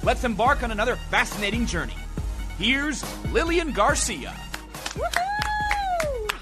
let's embark on another fascinating journey. Here's Lilian Garcia. Woohoo!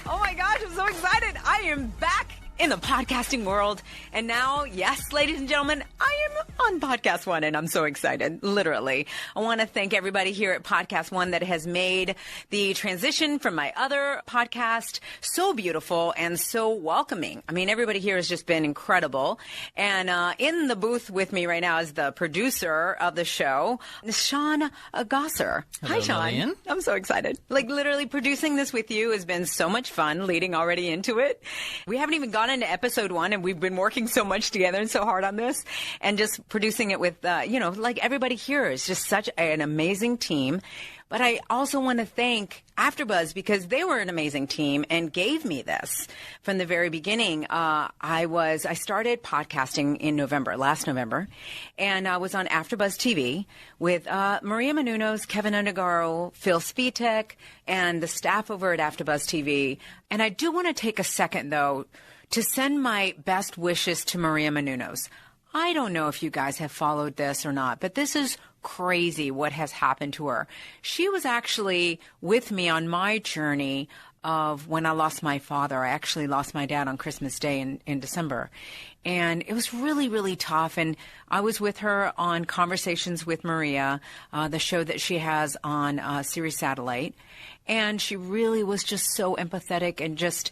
Oh my gosh, I'm so excited. I am back in the podcasting world. And now, yes, ladies and gentlemen, I am on Podcast One, and I'm so excited, literally. I want to thank everybody here at Podcast One that has made the transition from my other podcast so beautiful and so welcoming. I mean, everybody here has just been incredible. And in the booth with me right now is the producer of the show, Sean Gosser. Hi, Sean. Lillian. I'm so excited. Like, literally producing this with you has been so much fun, leading already into it. We haven't even gone into episode 1, and we've been working so much together and so hard on this, and just producing it with, like everybody here is just such an amazing team. But I also want to thank AfterBuzz because they were an amazing team and gave me this from the very beginning. I started podcasting in last November, and I was on AfterBuzz TV with Maria Menounos, Kevin Undergaro, Phil Spitek, and the staff over at AfterBuzz TV. And I do want to take a second, though, to send my best wishes to Maria Menounos. I don't know if you guys have followed this or not, but this is crazy what has happened to her. She was actually with me on my journey of when I lost my father. I actually lost my dad on Christmas Day in December. And it was really, really tough. And I was with her on Conversations with Maria, the show that she has on Sirius Satellite. And she really was just so empathetic and just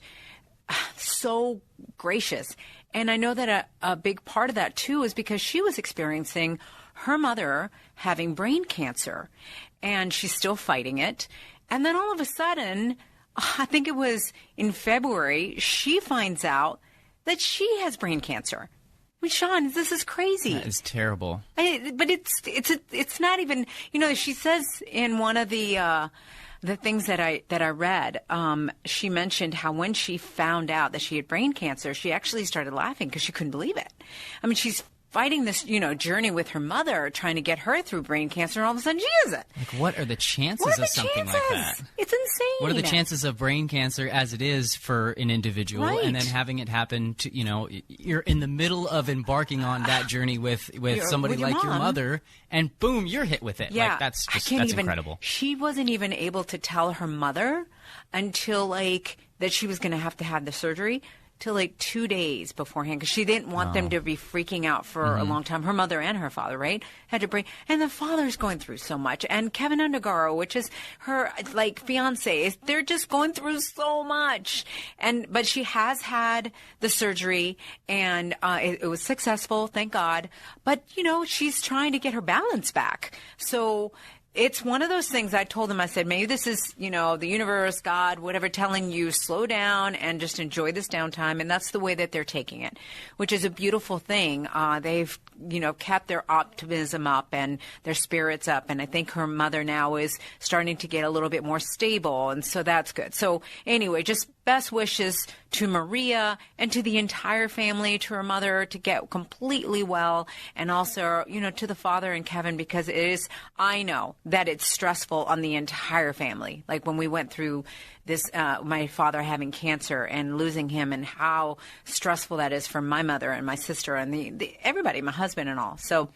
so gracious. And I know that a big part of that, too, is because she was experiencing her mother having brain cancer, and she's still fighting it. And then all of a sudden, I think it was in February, she finds out that she has brain cancer. I mean, Sean, this is crazy. That is terrible. But it's not even, she says in one of the things that I read, she mentioned how when she found out that she had brain cancer, she actually started laughing because she couldn't believe it. I mean, she's fighting this, journey with her mother, trying to get her through brain cancer, and all of a sudden she has it. Like, what are the chances of something like that? It's insane. What are the chances of brain cancer as it is for an individual, right, and then having it happen to, you're in the middle of embarking on that journey with somebody like your mother, and boom, you're hit with it. Yeah. Like, that's incredible. She wasn't even able to tell her mother until that she was going to have the surgery till 2 days beforehand, because she didn't want them to be freaking out for a long time. Her mother and her father, right, had to bring, and the father's going through so much, and Kevin Undergaro, which is her fiance, they're just going through so much. But she has had the surgery, and it was successful, thank God. But she's trying to get her balance back. So it's one of those things. I told them, I said, maybe this is, the universe, God, whatever, telling you slow down and just enjoy this downtime. And that's the way that they're taking it, which is a beautiful thing. They've, kept their optimism up and their spirits up. And I think her mother now is starting to get a little bit more stable. And so that's good. So anyway, just best wishes to Maria and to the entire family, to her mother, to get completely well, and also, to the father and Kevin, because I know that it's stressful on the entire family. Like when we went through this, my father having cancer and losing him, and how stressful that is for my mother and my sister and everybody, my husband and all. So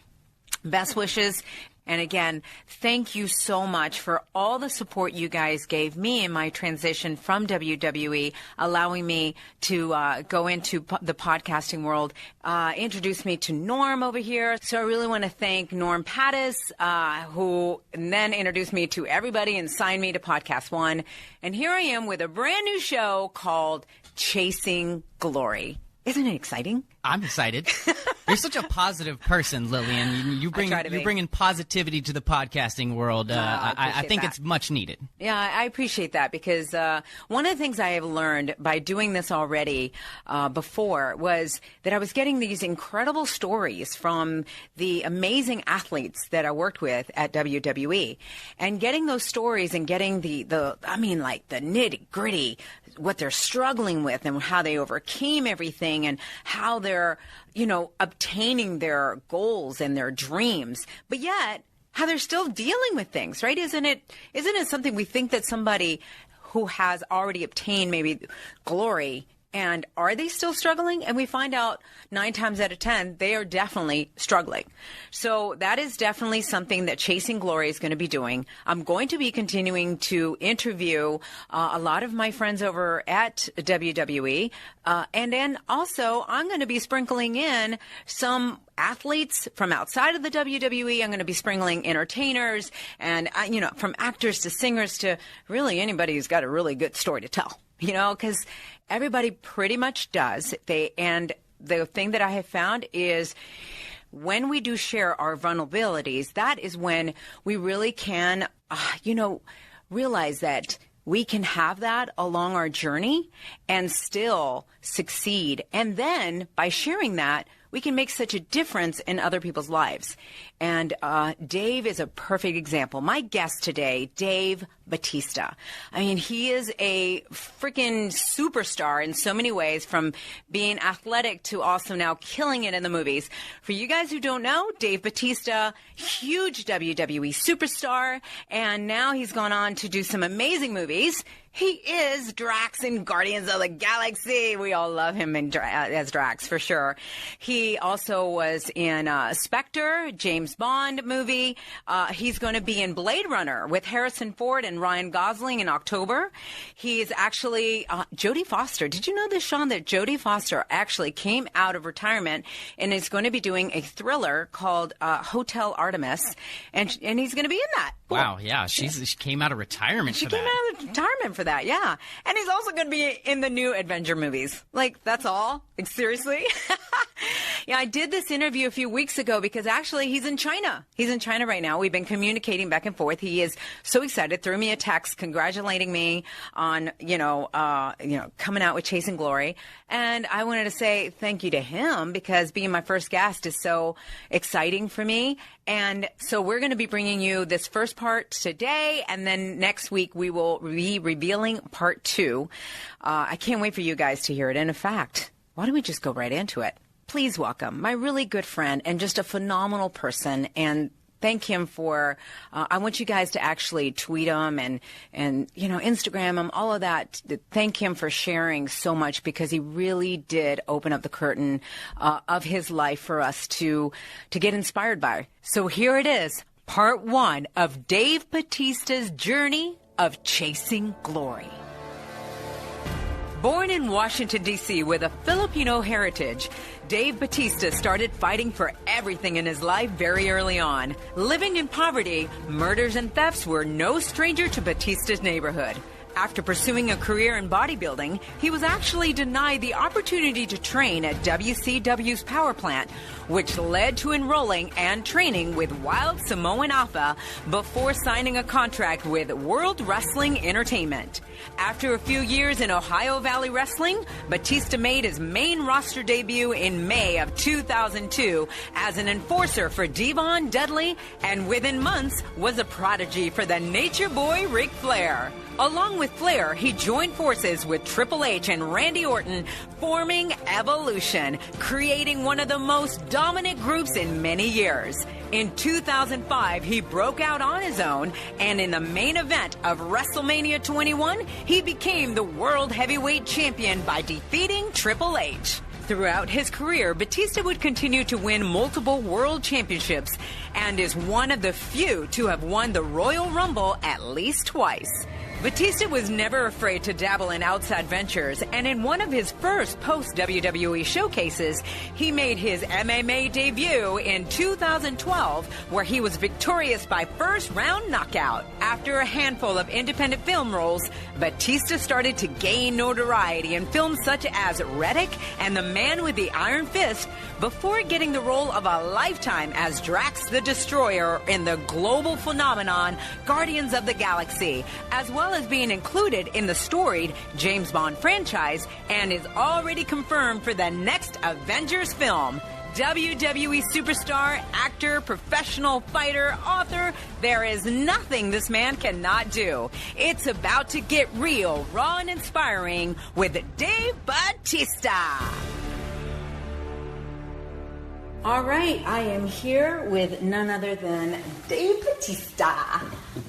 best wishes. And again, thank you so much for all the support you guys gave me in my transition from WWE, allowing me to go into the podcasting world, introduce me to Norm over here. So I really want to thank Norm Pattis, who then introduced me to everybody and signed me to Podcast One. And here I am with a brand new show called Chasing Glory. Isn't it exciting? I'm excited. You're such a positive person, Lillian. You bring in positivity to the podcasting world. I think it's much needed. Yeah, I appreciate that, because one of the things I have learned by doing this already before was that I was getting these incredible stories from the amazing athletes that I worked with at WWE, and getting those stories and getting the nitty gritty, what they're struggling with and how they overcame everything and how they're, obtaining their goals and their dreams, but yet how they're still dealing with things, right? Isn't it something we think that somebody who has already obtained maybe glory And are they still struggling? And we find out 9 times out of 10, they are definitely struggling. So that is definitely something that Chasing Glory is going to be doing. I'm going to be continuing to interview a lot of my friends over at WWE. And then also, I'm going to be sprinkling in some athletes from outside of the WWE. I'm going to be sprinkling entertainers and, from actors to singers to really anybody who's got a really good story to tell, because everybody pretty much does. And the thing that I have found is when we do share our vulnerabilities, that is when we really can, realize that we can have that along our journey and still succeed. And then by sharing that, we can make such a difference in other people's lives. And Dave is a perfect example. My guest today, Dave Bautista. I mean, he is a freaking superstar in so many ways, from being athletic to also now killing it in the movies. For you guys who don't know, Dave Bautista, huge WWE superstar, and now he's gone on to do some amazing movies. He is Drax in Guardians of the Galaxy. We all love him as Drax, for sure. He also was in Spectre, James Bond movie. He's going to be in Blade Runner with Harrison Ford and Ryan Gosling in October. He's actually Jodie Foster. Did you know this, Sean, that Jodie Foster actually came out of retirement and is going to be doing a thriller called Hotel Artemis, and he's going to be in that. Wow, yeah, she came out of retirement for that. She came out of retirement for that, yeah. And he's also going to be in the new Avenger movies. Like, that's all? Like, seriously? Yeah, I did this interview a few weeks ago because actually he's in China. He's in China right now. We've been communicating back and forth. He is so excited. Threw me a text congratulating me on, coming out with Chasing Glory. And I wanted to say thank you to him because being my first guest is so exciting for me. And so we're going to be bringing you this first part today, and then next week we will be revealing part 2. I can't wait for you guys to hear it. And in fact, why don't we just go right into it? Please welcome my really good friend and just a phenomenal person, and thank him for, I want you guys to actually tweet him and Instagram him, all of that. Thank him for sharing so much, because he really did open up the curtain of his life for us to get inspired by. So here it is, part 1 of Dave Bautista's journey of Chasing Glory. Born in Washington, D.C. with a Filipino heritage, Dave Bautista started fighting for everything in his life very early on. Living in poverty, murders and thefts were no stranger to Bautista's neighborhood. After pursuing a career in bodybuilding, he was actually denied the opportunity to train at WCW's power plant, which led to enrolling and training with Wild Samoan Alpha before signing a contract with World Wrestling Entertainment. After a few years in Ohio Valley Wrestling, Batista made his main roster debut in May of 2002 as an enforcer for Devon Dudley, and within months was a prodigy for the Nature Boy Ric Flair. Along with Flair, he joined forces with Triple H and Randy Orton, forming Evolution, creating one of the most dominant groups in many years. In 2005, he broke out on his own, and in the main event of WrestleMania 21, he became the World Heavyweight Champion by defeating Triple H. Throughout his career, Batista would continue to win multiple world championships and is one of the few to have won the Royal Rumble at least twice. Batista was never afraid to dabble in outside ventures, and in one of his first post-WWE showcases, he made his MMA debut in 2012, where he was victorious by first-round knockout. After a handful of independent film roles, Batista started to gain notoriety in films such as Riddick and The Man with the Iron Fist, before getting the role of a lifetime as Drax the Destroyer in the global phenomenon Guardians of the Galaxy, as well as being included in the storied James Bond franchise, and is already confirmed for the next Avengers film. WWE superstar, actor, professional fighter, author, there is nothing this man cannot do. It's about to get real, raw, and inspiring with Dave Bautista. All right, I am here with none other than Dave Bautista.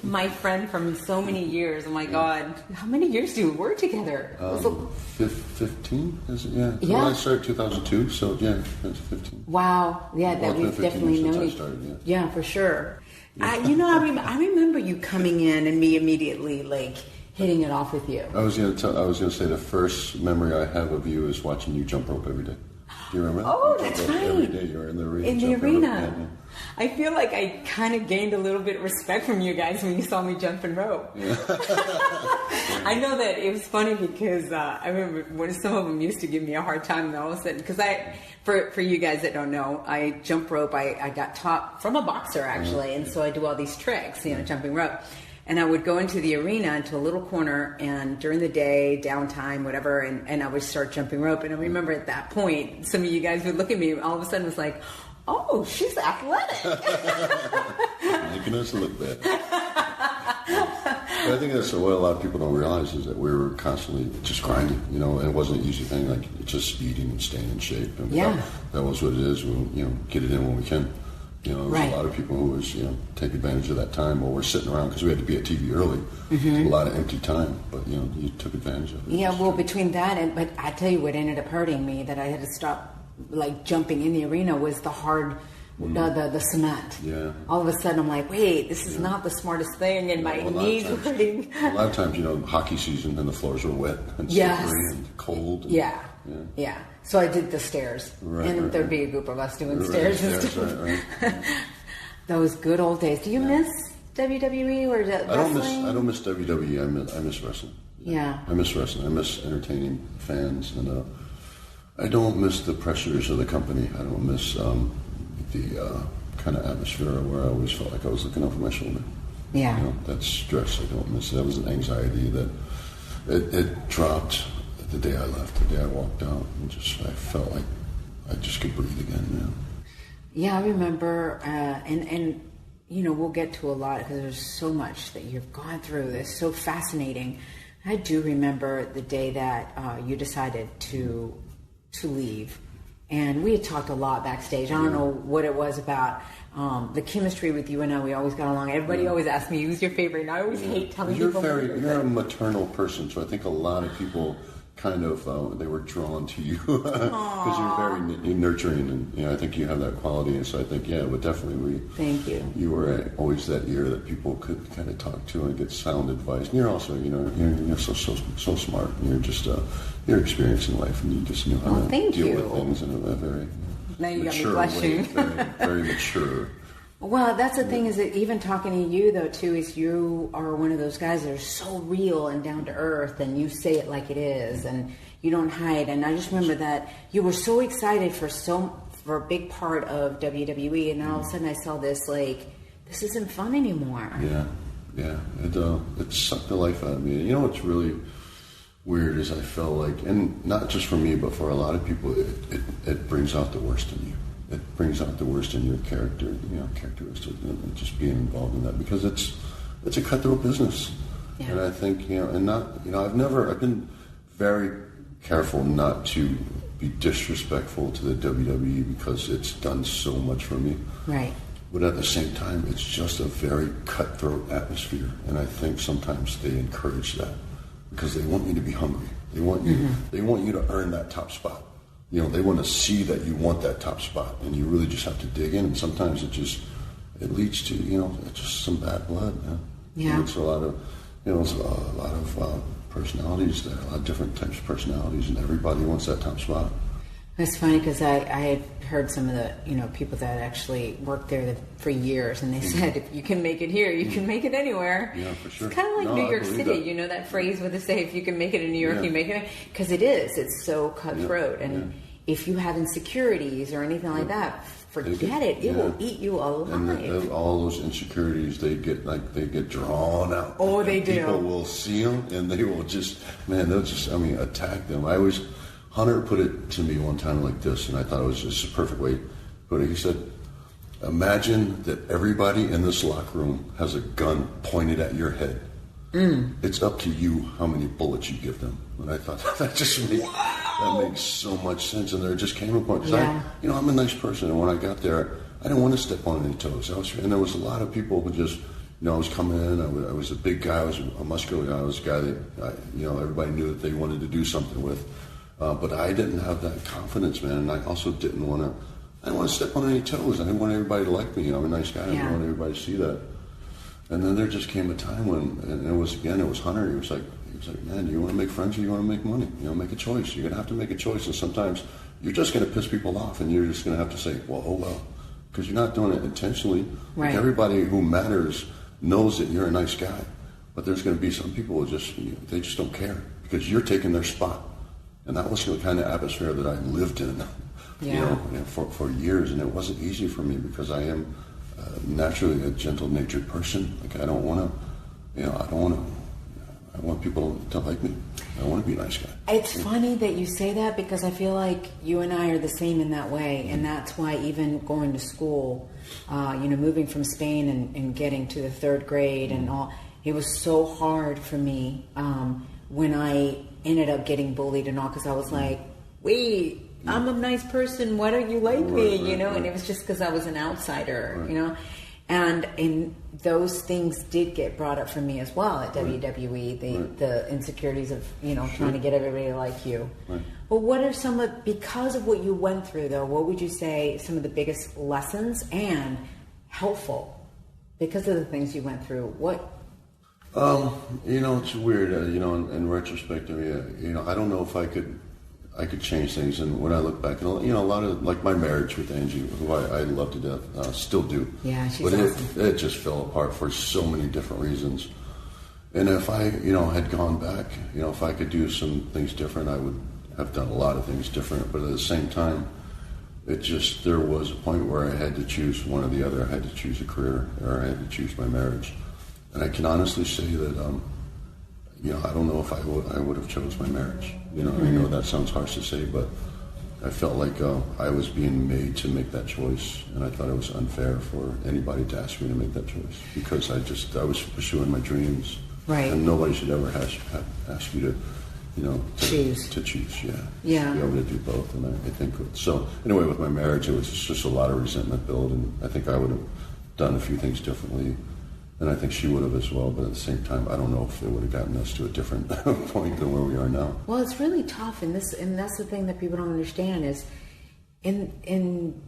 my friend from so many years. Oh my God. How many years do we work together? 15? Is it? Yeah. Yeah. Well, I started 2002, so yeah, it's 15. Wow. Yeah, that we've definitely known each other. Yeah, for sure. I remember you coming in and me immediately like hitting it off with you. I was gonna say the first memory I have of you is watching you jump rope every day. Do you remember? Oh, that's right. Every day you were in the arena. In the arena. I feel like I kind of gained a little bit of respect from you guys when you saw me jumping rope. Yeah. I know that it was funny because I remember when some of them used to give me a hard time, and all of a sudden, because for you guys that don't know, I jump rope. I got taught from a boxer actually, and so I do all these tricks, jumping rope. And I would go into the arena, into a little corner, and during the day, downtime, whatever, and I would start jumping rope. And I remember at that point, some of you guys would look at me, and all of a sudden it was like, oh, she's athletic. Making us look bad. But I think that's what a lot of people don't realize is that we were constantly just grinding, and it wasn't an easy thing, like just eating and staying in shape. And that was what it is. We'll, get it in when we can. There's a lot of people who was, take advantage of that time while we're sitting around because we had to be at TV early. Mm-hmm. A lot of empty time, but, you took advantage of it. Yeah, well, between that but I tell you what ended up hurting me that I had to stop, like, jumping in the arena was the hard, the cement. Yeah. All of a sudden I'm like, wait, this is not the smartest thing, and my knees were hurting. A lot of times, hockey season and the floors are wet and slippery and cold. And, yeah. So I did the stairs, and there'd be a group of us doing stairs and stuff. Right. Those good old days. Do you miss WWE or wrestling? I don't miss WWE. I miss wrestling. Yeah. I miss wrestling. I miss entertaining fans, and I don't miss the pressures of the company. I don't miss the kind of atmosphere where I always felt like I was looking over my shoulder. Yeah. That stress I don't miss. That was an anxiety that it dropped the day I left, the day I walked out, and I felt like I just could breathe again. Yeah, I remember, and we'll get to a lot because there's so much that you've gone through that's so fascinating. I do remember the day that you decided to leave, and we had talked a lot backstage. I don't know what it was about. The chemistry with you and I, we always got along. Everybody always asks me, who's your favorite? And I always hate telling people. You're a maternal person, so I think a lot of people kind of they were drawn to you because you're very nurturing, and I think you have that quality. And so I think but definitely thank you. You were always that ear that people could kind of talk to and get sound advice. And you're also you're so smart. And you're just you're experienced in life, and you just know how to deal with things in a very mature way. Very mature. Well, that's the thing is that even talking to you, though, too, is you are one of those guys that are so real and down to earth, and you say it like it is, and you don't hide. And I just remember that you were so excited for a big part of WWE, and all of a sudden I saw this, like, this isn't fun anymore. Yeah. It sucked the life out of me. You know what's really weird is I felt like, and not just for me, but for a lot of people, it brings out the worst in you. It brings out the worst in your character, characteristics, and just being involved in that because it's a cutthroat business. Yeah. And I think, I've been very careful not to be disrespectful to the WWE because it's done so much for me. Right. But at the same time, it's just a very cutthroat atmosphere, and I think sometimes they encourage that because they want you to be hungry. They want you. Mm-hmm. They want you to earn that top spot. They want to see that you want that top spot, and you really just have to dig in. And sometimes it leads to just some bad blood. Yeah. It's a lot of personalities there, a lot of different types of personalities, and everybody wants that top spot. It's funny because I had heard some of the people that actually worked there for years, and they said if you can make it here, you can make it anywhere. Yeah, for sure. It's kind of like New York City, that phrase where they say if you can make it in New York, you make it. Because it is. It's so cutthroat, and if you have insecurities or anything like that, forget it. It will eat you alive. And all those insecurities, they get drawn out. Oh, they do. People will see them, and they will attack them. Hunter put it to me one time like this, and I thought it was just a perfect way to put it. He said, imagine that everybody in this locker room has a gun pointed at your head. It's up to you how many bullets you give them. And I thought that makes so much sense. And there just came a point, because I'm a nice person, and when I got there, I didn't want to step on any toes. And there was a lot of people who just I was coming in. I was a big guy. I was a muscular guy. I was a guy that everybody knew that they wanted to do something with. But I didn't have that confidence, man. And I also didn't want to. I didn't want to step on any toes. I didn't want everybody to like me. I'm a nice guy. I didn't want everybody to see that. And then there just came a time when, and it was Hunter. He was like, man, do you want to make friends or you want to make money? Make a choice. You're gonna have to make a choice. And sometimes you're just gonna piss people off, and you're just gonna have to say, well, because you're not doing it intentionally. Right. Like everybody who matters knows that you're a nice guy, but there's going to be some people who they just don't care because you're taking their spot, and that was the kind of atmosphere that I lived in, for years, and it wasn't easy for me because I am naturally a gentle-natured person. Like I want people to like me. I want to be a nice guy. It's funny that you say that because I feel like you and I are the same in that way, and that's why even going to school, moving from Spain and getting to the 3rd grade and all, it was so hard for me when I ended up getting bullied and all, because I was like, wait, I'm a nice person, why don't you like me? And it was just because I was an outsider, And those things did get brought up for me as well at WWE, the insecurities of, trying to get everybody to like you. Right. But what are because of what you went through, though, what would you say some of the biggest lessons and helpful because of the things you went through? What? It's weird, in retrospect, I don't know if I could change things, and when I look back, a lot of, like my marriage with Angie, who I love to death, still do. Yeah, she's but awesome. It just fell apart for so many different reasons. And if I, had gone back, if I could do some things different, I would have done a lot of things different. But at the same time, there was a point where I had to choose one or the other. I had to choose a career, or I had to choose my marriage. And I can honestly say that, I don't know if I would have chose my marriage. I know that sounds harsh to say, but I felt like I was being made to make that choice, and I thought it was unfair for anybody to ask me to make that choice because I was pursuing my dreams, right? And nobody should ever ask you to, choose. To choose, yeah. To be able to do both, and I think so. Anyway, with my marriage, it was just a lot of resentment built, and I think I would have done a few things differently. And I think she would have as well, but at the same time, I don't know if it would have gotten us to a different point than where we are now. Well, it's really tough, and that's the thing that people don't understand is, in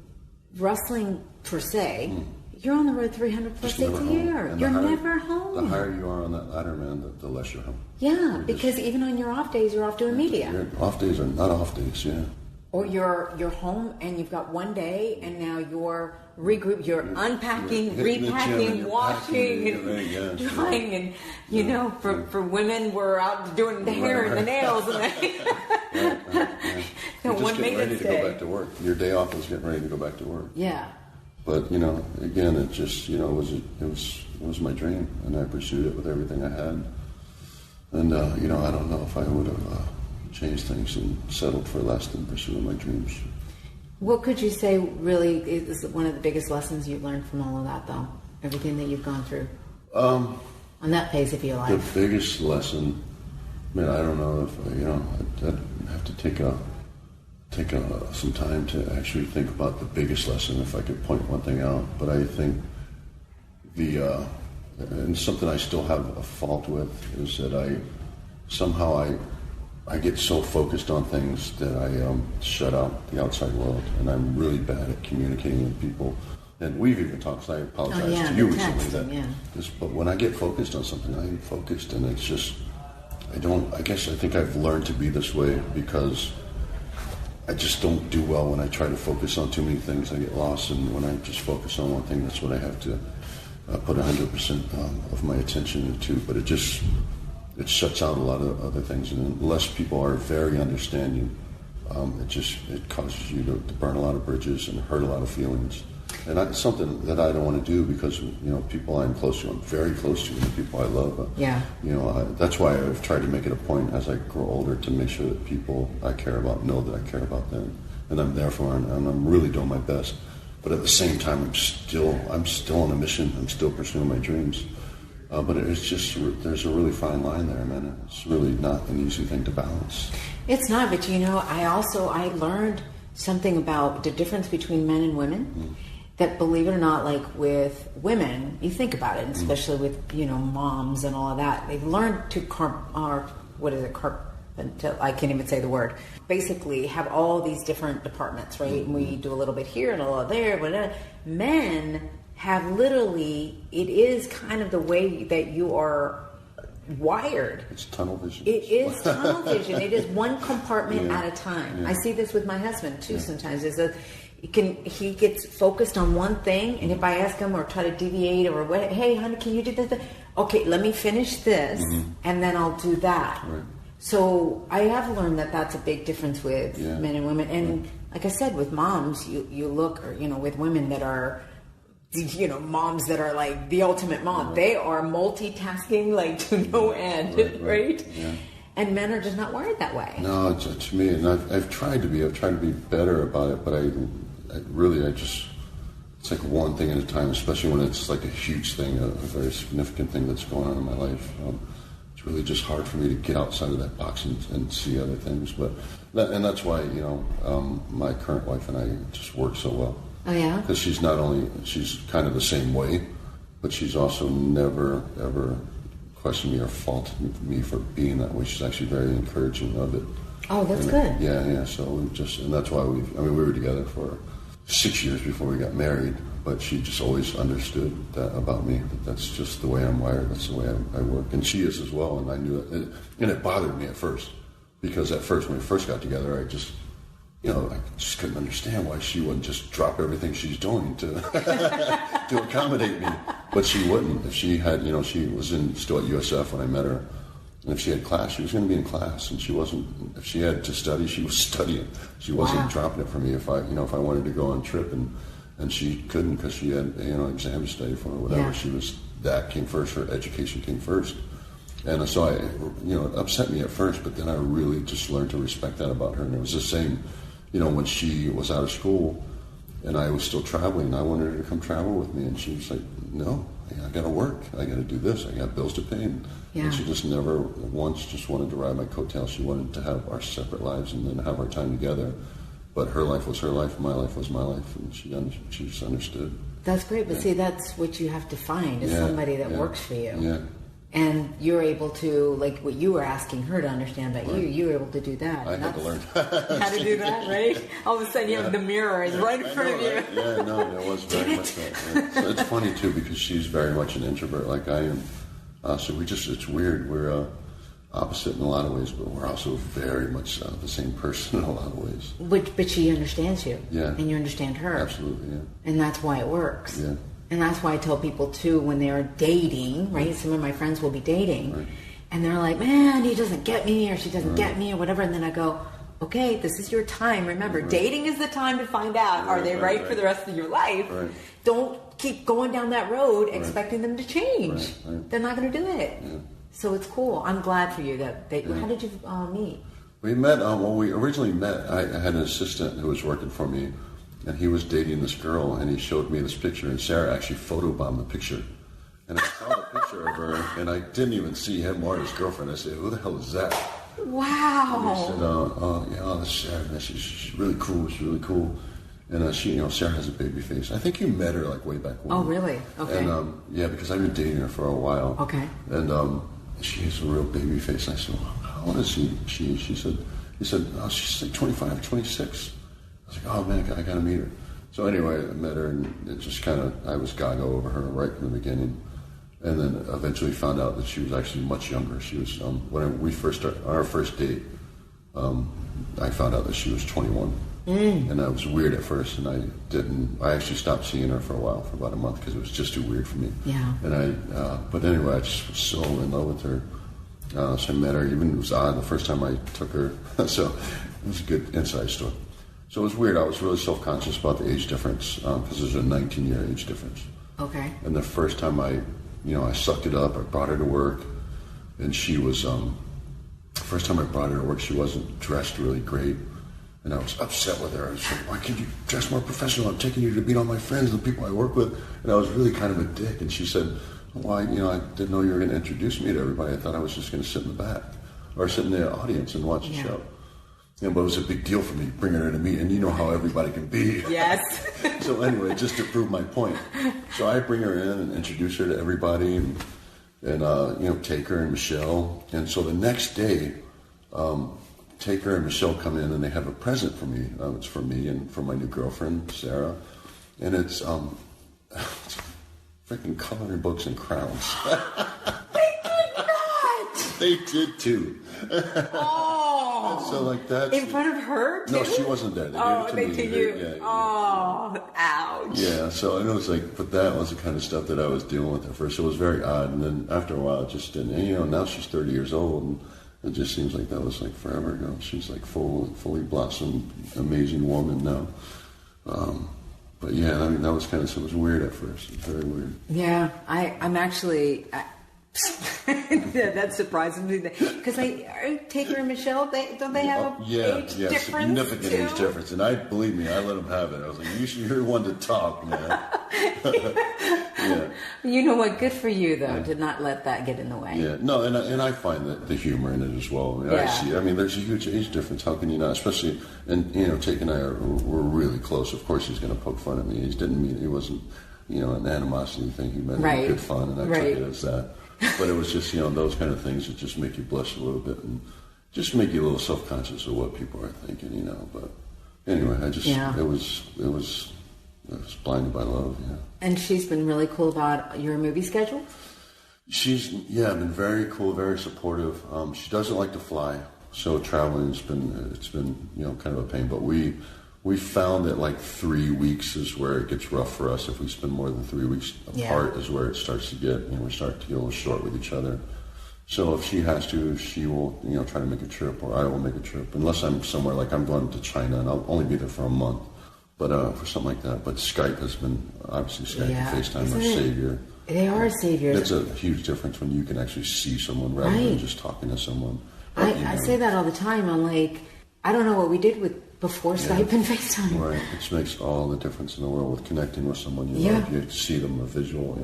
wrestling per se, you're on the road 300 plus days a year. You're never home. The higher you are on that ladder, man, the less you're home. Yeah, because even on your off days, you're off doing media. Your off days are not off days, yeah. Or you're home and you've got one day, and now you're you're unpacking, repacking, washing, and drying, and for women, we're out doing the hair and the nails, and you're just getting ready to go back to work. Your day off is getting ready to go back to work. Yeah. But again, it just it was my dream, and I pursued it with everything I had. And I don't know if I would have changed things and settled for less than pursuing my dreams. What could you say really is one of the biggest lessons you've learned from all of that, though? Everything that you've gone through? On that phase of your life? The biggest lesson, I don't know if, I'd have to take some time to actually think about the biggest lesson if I could point one thing out. But I think and something I still have a fault with is that I get so focused on things that I shut out the outside world, and I'm really bad at communicating with people. And we've even talked, I apologize to you recently, but when I get focused on something, I am focused, and it's just, I think I've learned to be this way because I just don't do well when I try to focus on too many things. I get lost, and when I just focus on one thing, that's what I have to put 100% of my attention into, but it shuts out a lot of other things, and unless people are very understanding, it causes you to burn a lot of bridges and hurt a lot of feelings. And that's something that I don't want to do because people I'm close to, I'm very close to, and the people I love. That's why I've tried to make it a point as I grow older to make sure that people I care about know that I care about them, and I'm there for them, and I'm really doing my best. But at the same time, I'm still on a mission. I'm still pursuing my dreams. But it's just, there's a really fine line there, man. It's really not an easy thing to balance. It's not, but I learned something about the difference between men and women. that, believe it or not, like with women, you think about it, especially with, moms and all of that, they've learned to I can't even say the word. Basically, have all these different departments, right? And we do a little bit here and a little there, but men have literally, it is kind of the way that you are wired. It's tunnel vision. It is tunnel vision. It is one compartment at a time. Yeah. I see this with my husband too. Sometimes he gets focused on one thing, and if I ask him or try to deviate or what, hey honey, can you do this? Okay, let me finish this, and then I'll do that. Right. So I have learned that that's a big difference with men and women, and like I said, with moms, you look, or with women that are, moms that are like the ultimate mom. They are multitasking like to no end, right? Yeah. And men are just not wired that way. No, it's me, and I've tried to be. I've tried to be better about it, but I just, it's like one thing at a time, especially when it's like a huge thing, a very significant thing that's going on in my life. It's really just hard for me to get outside of that box and see other things. And that's why, my current wife and I just work so well. Oh, yeah? Because she's kind of the same way, but she's also never, ever questioned me or faulted me for being that way. She's actually very encouraging of it. Oh, that's good. Yeah. So and that's why we were together for 6 years before we got married, but she just always understood that about me, that's just the way I'm wired, that's the way I work. And she is as well, and I knew it. And it bothered me at first, because at first, when we first got together, I just couldn't understand why she wouldn't just drop everything she's doing to to accommodate me. But she wouldn't. If she had, she was still at USF when I met her, and if she had class, she was going to be in class, and she wasn't. If she had to study, she was studying. She wasn't dropping it for me. If I wanted to go on a trip and she couldn't because she had exam to study for or whatever, that came first. Her education came first. And so it upset me at first, but then I really just learned to respect that about her. And it was the same, when she was out of school and I was still traveling, I wanted her to come travel with me. And she was like, no, I got to work. I got to do this. I got bills to pay. And she just never once just wanted to ride my coattails. She wanted to have our separate lives and then have our time together. But her life was her life, my life was my life, and she just understood. That's great, but see, that's what you have to find, is somebody that works for you. Yeah. And you're able to, like what you were asking her to understand about you were able to do that. I had to learn how to do that, right? All of a sudden, you have the mirror is right in front of you. Right? Yeah, no, it was very much that. Yeah. So it's funny, too, because she's very much an introvert like I am. So it's weird. We're opposite in a lot of ways, but we're also very much the same person in a lot of ways. But she understands you. Yeah. And you understand her. Absolutely, yeah. And that's why it works. Yeah. And that's why I tell people, too, when they're dating, right? Some of my friends will be dating, and they're like, man, he doesn't get me, or she doesn't get me, or whatever. And then I go, okay, this is your time. Remember, dating is the time to find out, are they right for the rest of your life? Right. Don't keep going down that road expecting them to change. Right. They're not going to do it. Yeah. So it's cool. I'm glad for you. How did you meet? We met, when we originally met, I had an assistant who was working for me, and he was dating this girl, and he showed me this picture, and Sarah actually photobombed the picture. And I saw the picture of her, and I didn't even see him or his girlfriend. I said, who the hell is that? Wow. And he said, that's Sarah. She's really cool. She's really cool. And Sarah has a baby face. I think you met her like way back when. Oh, really? Okay. And because I've been dating her for a while. Okay. And she has a real baby face. And I said, well, how old is she? He said, oh, she's like 25, 26. I was like, oh man, I got to meet her. So anyway, I met her, and it just I was gaga over her right from the beginning. And then eventually found out that she was actually much younger. She was, when we first started, on our first date, I found out that she was 21. And that was weird at first, and I actually stopped seeing her for a while, for about a month, because it was just too weird for me. Yeah. And but anyway, I just was so in love with her. So I met her, even it was odd the first time I took her. So it was a good inside story. So it was weird. I was really self-conscious about the age difference, because there's a 19-year age difference. Okay. And the first time I sucked it up, I brought her to work, and she was, the first time I brought her to work, she wasn't dressed really great. And I was upset with her. I was like, why can't you dress more professional? I'm taking you to meet all my friends, the people I work with. And I was really kind of a dick. And she said, well, I didn't know you were going to introduce me to everybody. I thought I was just going to sit in the back or sit in the audience and watch the show. But it was a big deal for me, bringing her to meet. And you know how everybody can be. Yes. So anyway, just to prove my point. So I bring her in and introduce her to everybody and Taker and Michelle. And so the next day, Taker and Michelle come in and they have a present for me. It's for me and for my new girlfriend, Sarah. And it's freaking coloring books and crowns. They did not! They did too. Oh! So like that. In front of her, too? No, she wasn't there. They gave it to me. you. Yeah, oh, ouch. Yeah, so I know it's like, but that was the kind of stuff that I was dealing with at first. It was very odd, and then after a while, it just didn't. And now she's 30 years old, and it just seems like that was like forever ago. She's like fully blossomed, amazing woman now. But yeah, I mean, that was it was weird at first. It was very weird. Yeah, I'm actually. Yeah, that surprises me because Taker and Michelle, don't they have age difference? Significant too? age difference, and believe me, I let them have it. I was like, you're one to talk, man. Yeah. You know what? Good for you though to not let that get in the way. Yeah, no, and I find that the humor in it as well. I mean, I see. I mean, there's a huge age difference. How can you not? Especially, and Taker and I were really close. Of course, he's going to poke fun at me. He didn't mean it wasn't an animosity thing. He meant it good fun, and I took it as that. But it was just, those kind of things that just make you blush a little bit and just make you a little self-conscious of what people are thinking, But anyway, it was blinded by love, yeah. And she's been really cool about your movie schedule? She's, been very cool, very supportive. She doesn't like to fly, so traveling's been kind of a pain. But we found that like 3 weeks is where it gets rough for us. If we spend more than 3 weeks apart is where it starts to get, we start to get a little short with each other. So if she has to, she will, try to make a trip, or I will make a trip. Unless I'm somewhere, like I'm going to China, and I'll only be there for a month. But for something like that. But Skype has been, obviously Skype and FaceTime are savior. They are saviors. It's a huge difference when you can actually see someone rather than just talking to someone. I say that all the time. I'm like, I don't know what we did before Skype and FaceTime. Right, which makes all the difference in the world with connecting with someone you love. You see them, a visual,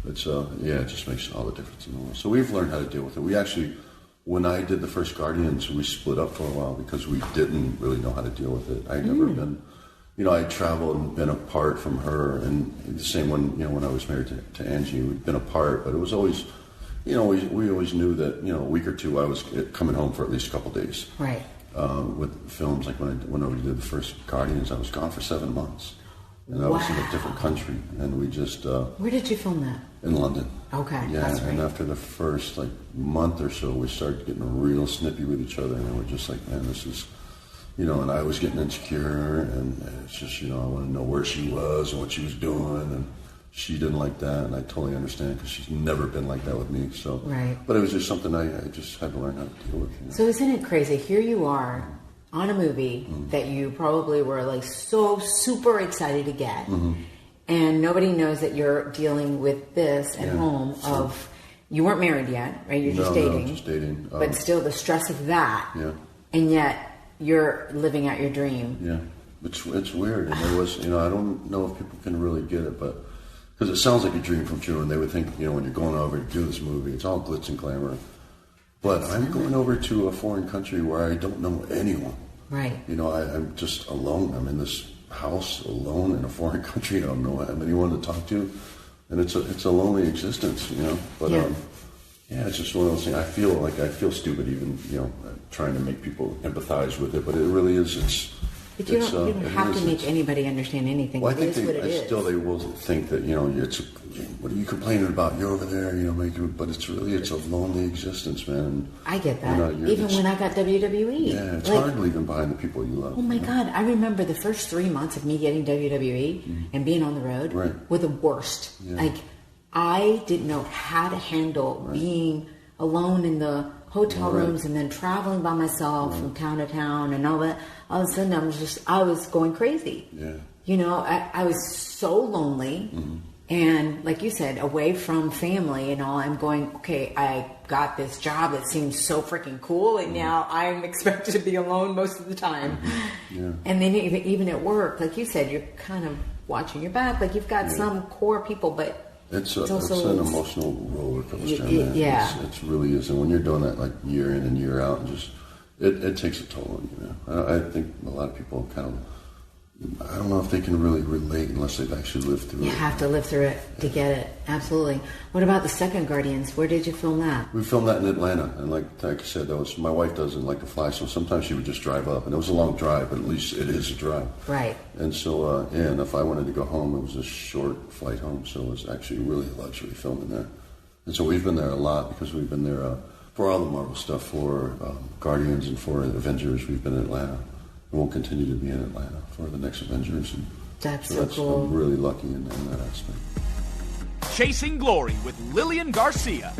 It's it just makes all the difference in the world. So we've learned how to deal with it. We actually, when I did the first Guardians, we split up for a while because we didn't really know how to deal with it. I'd never been, I traveled and been apart from her, and the same when I was married to Angie, we'd been apart, but it was always, we always knew that, a week or two I was coming home for at least a couple days. Right. With films, like when I did the first Guardians, I was gone for 7 months. And I was in a different country, and we just... Where did you film that? In London. Okay, yeah, that's right. And after the first month or so, we started getting real snippy with each other, and we're just like, man, this is... and I was getting insecure, and it's just, I want to know where she was and what she was doing, and she didn't like that, and I totally understand, because she's never been like that with me, so... Right. But it was just something I just had to learn how to deal with. So isn't it crazy? Here you are... on a movie that you probably were so super excited to get, and nobody knows that you're dealing with this at home. You weren't married yet, right? You're just dating. No, just dating. But still, the stress of that, and yet you're living out your dream. Yeah, it's weird, and there was, I don't know if people can really get it, but because it sounds like a dream come true, and they would think, when you're going over to do this movie, it's all glitz and glamour. But I'm going over to a foreign country where I don't know anyone. Right. I'm just alone. I'm in this house alone in a foreign country. I don't know anyone to talk to. And it's a lonely existence, But, it's just one of those things. I feel stupid even, trying to make people empathize with it. But it really is, But you don't have to make anybody understand anything. Well, I think they will think that, what are you complaining about? You're over there, but it's a lonely existence, man. I get that. Even when I got WWE. Yeah, it's hard leaving behind the people you love. Oh my God, I remember the first 3 months of me getting WWE and being on the road were the worst. Yeah. I didn't know how to handle being alone in the hotel rooms and then traveling by myself from town to town and all that. All of a sudden, I was going crazy. Yeah. I was so lonely. And like you said, away from family and all, I'm going, okay, I got this job that seems so freaking cool, and now I'm expected to be alone most of the time. Yeah. And then even at work, like you said, you're kind of watching your back. Like you've got some core people, but it's an emotional roller coaster, man. Yeah. It really is. And when you're doing that year in and year out, and just it takes a toll on you. I think a lot of people kind of I don't know if they can really relate unless they've actually lived through it. You have to live through it to get it. Absolutely. What about the second Guardians? Where did you film that? We filmed that in Atlanta, and like I said, my wife doesn't like to fly, so sometimes she would just drive up, and it was a long drive, but at least it is a drive. Right. And so, and if I wanted to go home, it was a short flight home, so it was actually really a luxury filming there. And so we've been there a lot because we've been there for all the Marvel stuff, for Guardians and for Avengers. We've been in Atlanta. And we'll continue to be in Atlanta for the next Avengers. And that's so cool. I'm really lucky in that aspect. Chasing Glory with Lilian Garcia.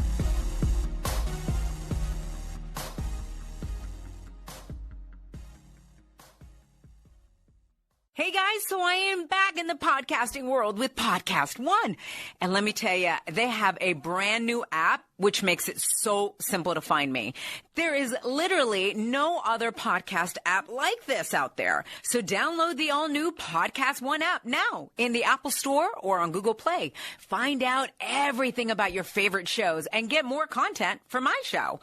Hey guys, so I am back in the podcasting world with Podcast One. And let me tell you, they have a brand new app which makes it so simple to find me. There is literally no other podcast app like this out there. So download the all-new Podcast One app now in the Apple Store or on Google Play. Find out everything about your favorite shows and get more content for my show.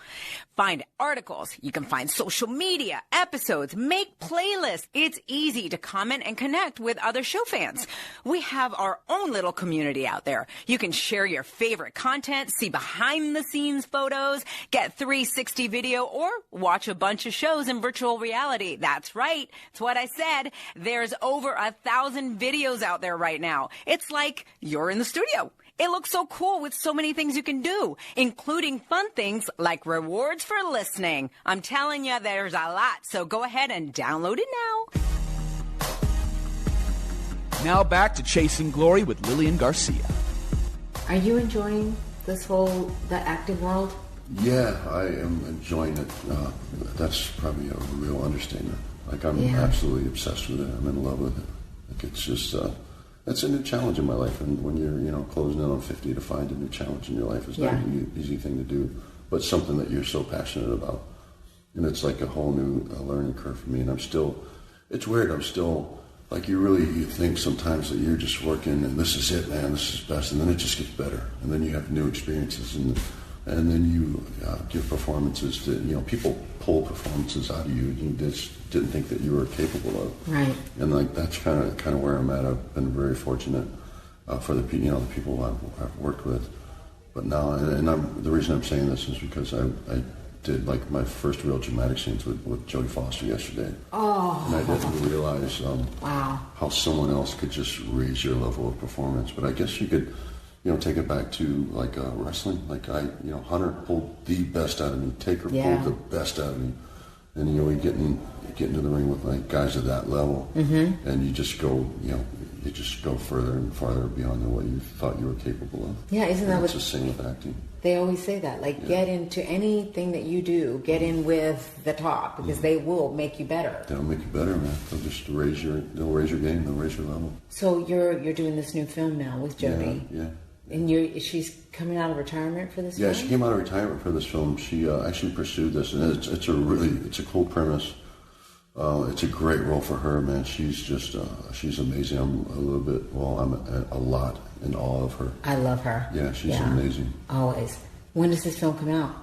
Find articles. You can find social media, episodes, make playlists. It's easy to comment and connect with other show fans. We have our own little community out there. You can share your favorite content, see behind the scenes photos, get 360 video, or watch a bunch of shows in virtual reality. That's right. It's what I said. There's over 1,000 videos out there right now. It's like you're in the studio. It looks so cool with so many things you can do, including fun things like rewards for listening. I'm telling you, there's a lot. So go ahead and download it now. Now back to Chasing Glory with Lilian Garcia. Are you enjoying this whole, the acting world? Yeah, I am enjoying it. That's probably a real understatement. Like, I'm absolutely obsessed with it. I'm in love with it. Like, it's just, it's a new challenge in my life. And when you're, closing in on 50, to find a new challenge in your life is not an easy thing to do, but something that you're so passionate about. And it's like a whole new learning curve for me. And it's weird. I'm still, like, you think sometimes that you're just working and this is it, man, this is best. And then it just gets better. And then you have new experiences and then you give performances that, people pull performances out of you you just didn't think that you were capable of. Right. And like, that's kind of where I'm at. I've been very fortunate for the people I've worked with. But now, and the reason I'm saying this is because I did like my first real dramatic scenes with Jodie Foster yesterday. Oh. And I didn't realize how someone else could just raise your level of performance. But I guess you could, take it back to like wrestling. Like Hunter pulled the best out of me. Taker pulled the best out of me. And you get into the ring with like guys at that level, and you just go, further and farther beyond what you thought you were capable of. Yeah, isn't that what's the same with acting? They always say that, get into anything that you do, get in with the top, because they will make you better. They'll make you better, man. They'll just raise your game, they'll raise your level. So you're doing this new film now with Jodie. Yeah. And she's coming out of retirement for this film? Yeah, she came out of retirement for this film. She actually pursued this, and it's a cool premise. It's a great role for her, man. She's just, she's amazing. I'm a lot in awe of her. I love her. Yeah, she's amazing. Always. When does this film come out?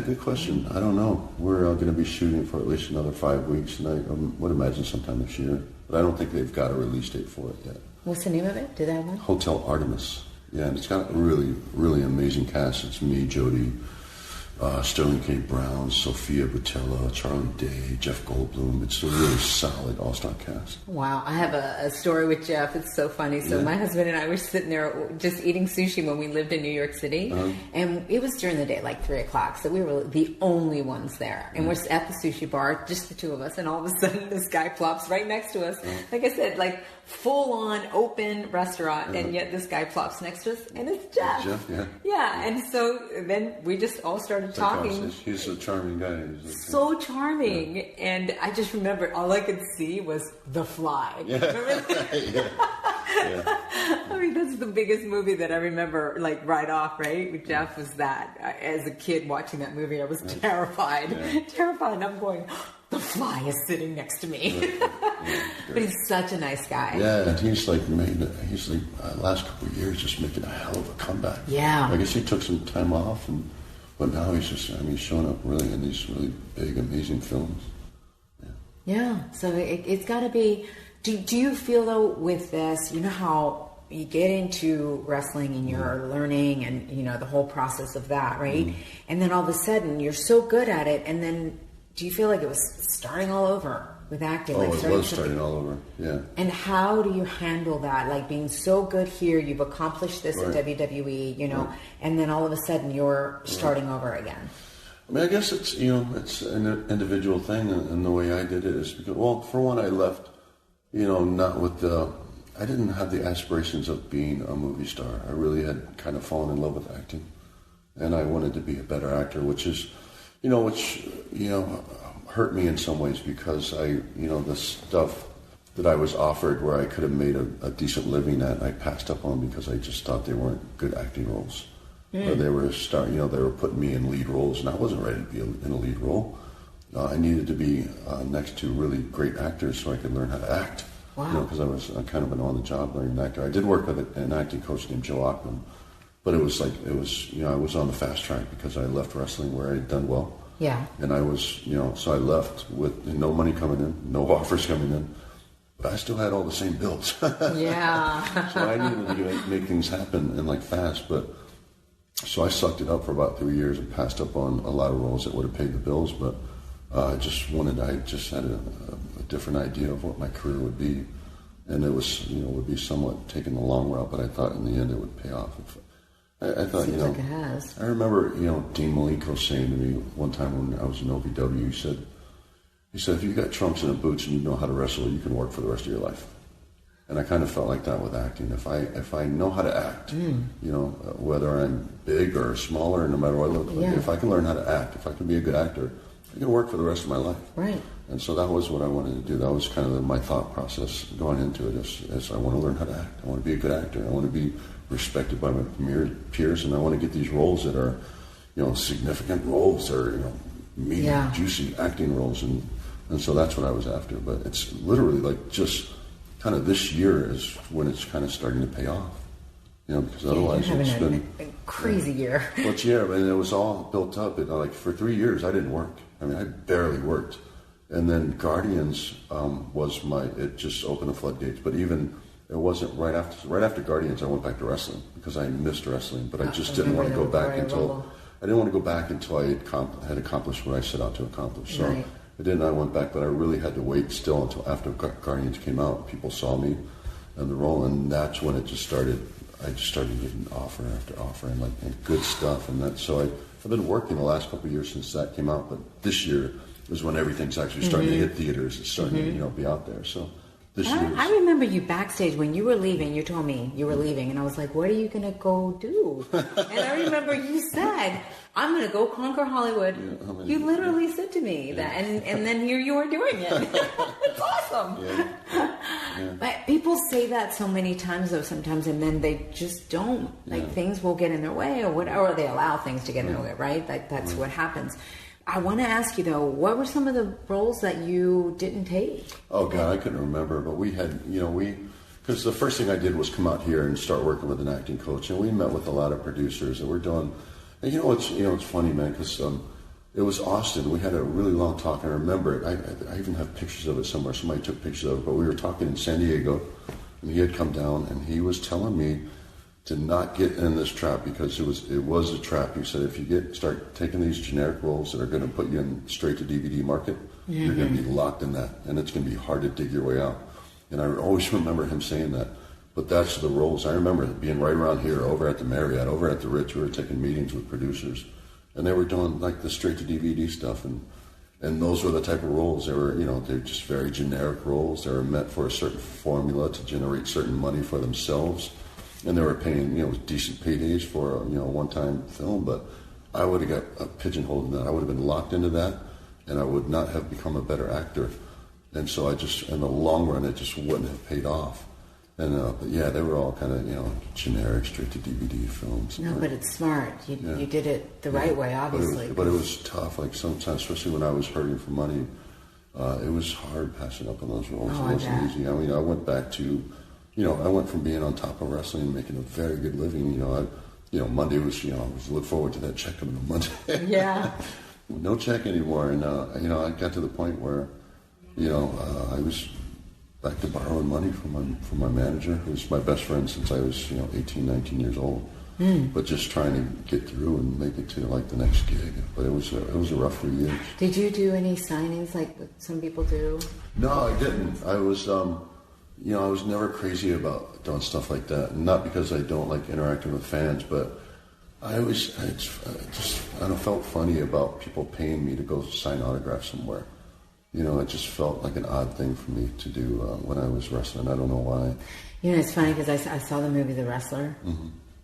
Good question. I don't know. We're going to be shooting for at least another 5 weeks, and I would imagine sometime this year. But I don't think they've got a release date for it yet. What's the name of it? Do they have one? Hotel Artemis. Yeah, and it's got a really, really amazing cast. It's me, Jodie, Sterling K. Brown, Sophia Boutella, Charlie Day, Jeff Goldblum. It's a really solid all-star cast. Wow. I have a story with Jeff. It's so funny. So my husband and I were sitting there just eating sushi when we lived in New York City. And it was during the day, like 3 o'clock. So we were the only ones there. And we're at the sushi bar, just the two of us. And all of a sudden, this guy plops right next to us. Like I said, like full-on open restaurant. And yet this guy plops next to us. And it's Jeff. Jeff, yeah. Yeah. And so then we just all started talking. He's a charming guy. So charming. And I just remember all I could see was The Fly. Yeah. I mean, that's the biggest movie that I remember, like, right off, right? With Jeff was that. As a kid watching that movie, I was terrified. Terrified. And I'm going, The Fly is sitting next to me. But he's such a nice guy. Yeah, and he's like last couple of years just making a hell of a comeback. Yeah. I guess he took some time off, but now he's just, he's showing up really in these really big, amazing films. Yeah, so it's got to be Do you feel though with this, you know how you get into wrestling and you're learning and, you know, the whole process of that, right? And then all of a sudden you're so good at it. And then do you feel like it was starting all over with acting? It was starting all over, yeah. And how do you handle that? Like being so good here, you've accomplished this in WWE, you know, and then all of a sudden you're starting over again. I mean, I guess it's, you know, it's an individual thing, and the way I did it is because, well, for one, I left, you know, not with I didn't have the aspirations of being a movie star. I really had kind of fallen in love with acting, and I wanted to be a better actor, which hurt me in some ways because the stuff that I was offered where I could have made a decent living at, I passed up on because I just thought they weren't good acting roles. Or they were they were putting me in lead roles, and I wasn't ready to be in a lead role. I needed to be next to really great actors so I could learn how to act. Wow. You know, because I was kind of an on-the-job learning actor. I did work with an acting coach named Joe Ockman, but I was on the fast track because I left wrestling where I had done well. Yeah. And I was, so I left with no money coming in, no offers coming in, but I still had all the same bills. Yeah. So I needed to make things happen and fast, so I sucked it up for about 3 years and passed up on a lot of roles that would have paid the bills, but I just had a different idea of what my career would be, and it was, would be somewhat taking the long route, but I thought in the end it would pay off. I thought, Seems like it has. I remember, Dean Malenko saying to me one time when I was in OVW, he said, if you got trunks and boots and you know how to wrestle, you can work for the rest of your life. And I kind of felt like that with acting. If I know how to act, whether I'm big or smaller, no matter what I look like, if I can learn how to act, if I can be a good actor, I can work for the rest of my life. Right. And so that was what I wanted to do. That was kind of my thought process going into it. Is I want to learn how to act. I want to be a good actor. I want to be respected by my peers, and I want to get these roles that are, significant roles or meaty, juicy acting roles, and so that's what I was after. But it's literally just kind of this year is when it's kind of starting to pay off, because otherwise it's been a crazy year. Well, and it was all built up. For 3 years I didn't work. I mean, I barely worked, and then Guardians it just opened the floodgates. But even it wasn't right after Guardians I went back to wrestling because I missed wrestling, but I just didn't want to go back until I had accomplished what I set out to accomplish. So. Right. I didn't. I went back, but I really had to wait still until after Guardians came out. People saw me and the role, and that's when it just started. I just started getting offer after offer and good stuff, and that. So I've been working the last couple of years since that came out, but this year is when everything's actually starting to hit theaters. It's starting to be out there. So this year. I remember you backstage when you were leaving. You told me you were leaving, and I was like, "What are you gonna go do?" And I remember you said, I'm going to go conquer Hollywood. Yeah, you literally said to me that, and then here you are doing it. It's awesome. Yeah. But people say that so many times, though, sometimes, and then they just don't. Things will get in their way, or whatever, or they allow things to get in their way, right? That's what happens. I want to ask you, though, what were some of the roles that you didn't take? Oh, God, I couldn't remember, but we had, because the first thing I did was come out here and start working with an acting coach, and we met with a lot of producers, and we're doing. And it's funny, man, because it was Austin. We had a really long talk. I remember it. I even have pictures of it somewhere. Somebody took pictures of it. But we were talking in San Diego, and he had come down, and he was telling me to not get in this trap because it was a trap. He said, if you start taking these generic roles that are going to put you in straight to DVD market, you're going to be locked in that, and it's going to be hard to dig your way out. And I always remember him saying that. But that's the roles. I remember being right around here, over at the Marriott, over at the Ritz. We were taking meetings with producers, and they were doing the straight to DVD stuff, and those were the type of roles. They were, they're just very generic roles. They were meant for a certain formula to generate certain money for themselves, and they were paying, decent paydays for a one-time film. But I would have got pigeonholed in that. I would have been locked into that, and I would not have become a better actor. And so in the long run, it just wouldn't have paid off. And but they were all kind of generic, straight to DVD films. No, but it's smart. You did it the right way, obviously. But it was tough. Sometimes, especially when I was hurting for money, it was hard passing up on those roles. It wasn't easy. I mean, I went back to, I went from being on top of wrestling and making a very good living. Monday was, I was look forward to that check coming on Monday. Yeah. No check anymore, and I got to the point where, back to borrowing money from my manager, who's my best friend since I was 18, 19 years old. But just trying to get through and make it to like the next gig. But it was a rough 3 years. Did you do any signings like some people do? No, I didn't. I was I was never crazy about doing stuff like that. And not because I don't like interacting with fans, but I felt funny about people paying me to go sign autographs somewhere. It just felt like an odd thing for me to do when I was wrestling. I don't know why. It's funny because I saw the movie The Wrestler,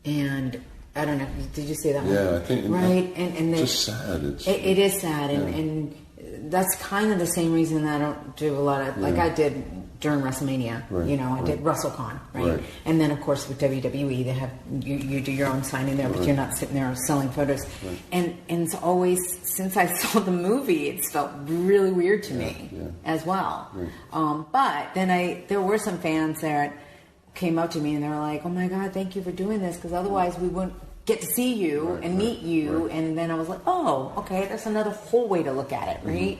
and I don't know. Did you see that one? Yeah, I think. Right, and it's just sad. It is sad, and that's kind of the same reason that I don't do a lot of like I did during WrestleMania. Right, I did WrestleCon, right? And then of course with WWE, they have you do your own signing there, but you're not sitting there selling photos. Right. And it's always, since I saw the movie, it's felt really weird to me as well. Right. But then there were some fans that came up to me and they were like, "Oh my God, thank you for doing this, because otherwise we wouldn't get to see you and meet you." Right. And then I was like, "Oh, okay, that's another whole way to look at it, right?"